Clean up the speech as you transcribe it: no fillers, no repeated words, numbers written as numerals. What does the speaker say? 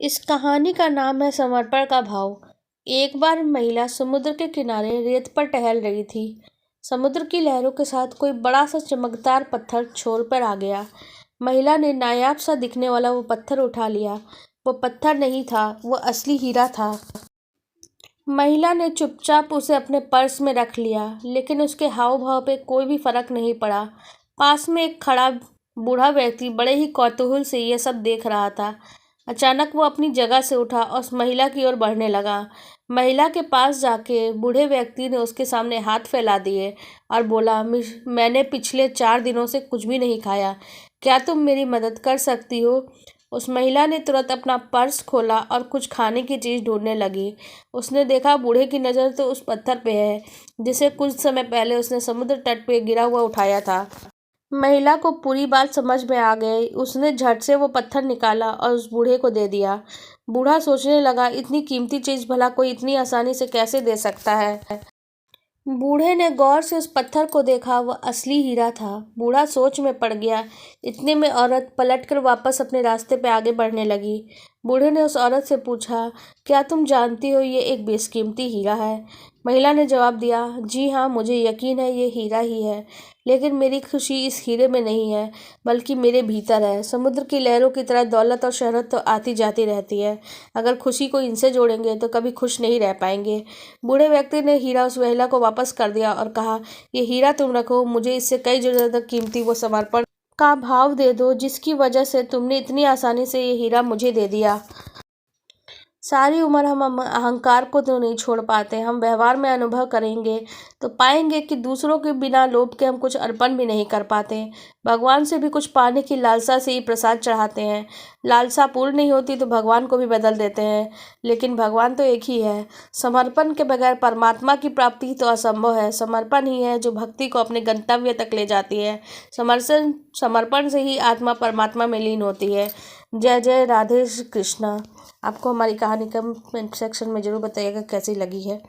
इस कहानी का नाम है समर्पण का भाव। एक बार महिला समुद्र के किनारे रेत पर टहल रही थी। समुद्र की लहरों के साथ कोई बड़ा सा चमकदार पत्थर छोर पर आ गया। महिला ने नायाब सा दिखने वाला वो पत्थर उठा लिया। वो पत्थर नहीं था, वो असली हीरा था। महिला ने चुपचाप उसे अपने पर्स में रख लिया, लेकिन उसके हाव भाव पे कोई भी फर्क नहीं पड़ा। पास में एक खड़ा बूढ़ा व्यक्ति बड़े ही कौतूहल से यह सब देख रहा था। अचानक वो अपनी जगह से उठा और उस महिला की ओर बढ़ने लगा। महिला के पास जाके बूढ़े व्यक्ति ने उसके सामने हाथ फैला दिए और बोला, मैंने पिछले 4 दिनों से कुछ भी नहीं खाया, क्या तुम मेरी मदद कर सकती हो?" उस महिला ने तुरंत अपना पर्स खोला और कुछ खाने की चीज़ ढूंढने लगी। उसने देखा बूढ़े की नज़र तो उस पत्थर पे है जिसे कुछ समय पहले उसने समुद्र तट पे गिरा हुआ उठाया था। महिला को पूरी बात समझ में आ गई। उसने झट से वो पत्थर निकाला और उस बूढ़े को दे दिया। बूढ़ा सोचने लगा, इतनी कीमती चीज़ भला कोई इतनी आसानी से कैसे दे सकता है। बूढ़े ने गौर से उस पत्थर को देखा, वह असली हीरा था। बूढ़ा सोच में पड़ गया। इतने में औरत पलटकर वापस अपने रास्ते पे आगे बढ़ने लगी। बूढ़े ने उस औरत से पूछा, क्या तुम जानती हो ये एक बेशकीमती हीरा है? महिला ने जवाब दिया, जी हाँ, मुझे यकीन है ये हीरा ही है, लेकिन मेरी खुशी इस हीरे में नहीं है, बल्कि मेरे भीतर है। समुद्र की लहरों की तरह दौलत और शोहरत तो आती जाती रहती है, अगर खुशी को इनसे जोड़ेंगे तो कभी खुश नहीं रह पाएंगे। बूढ़े व्यक्ति ने हीरा उस महिला को वापस कर दिया और कहा, ये हीरा तुम रखो, मुझे इससे कई ज़्यादा कीमती वो समर्पण का भाव दे दो जिसकी वजह से तुमने इतनी आसानी से ये हीरा मुझे दे दिया। सारी उम्र हम अहंकार को तो नहीं छोड़ पाते। हम व्यवहार में अनुभव करेंगे तो पाएंगे कि दूसरों के बिना लोभ के हम कुछ अर्पण भी नहीं कर पाते। भगवान से भी कुछ पाने की लालसा से ही प्रसाद चढ़ाते हैं। लालसा पूर्ण नहीं होती तो भगवान को भी बदल देते हैं, लेकिन भगवान तो एक ही है। समर्पण के बगैर परमात्मा की प्राप्ति तो असंभव है। समर्पण ही है जो भक्ति को अपने गंतव्य तक ले जाती है। समर्पण से ही आत्मा परमात्मा में लीन होती है। जय जय राधे कृष्णा। आपको हमारी कहानी कमेंट सेक्शन में ज़रूर बताइएगा कैसी लगी है।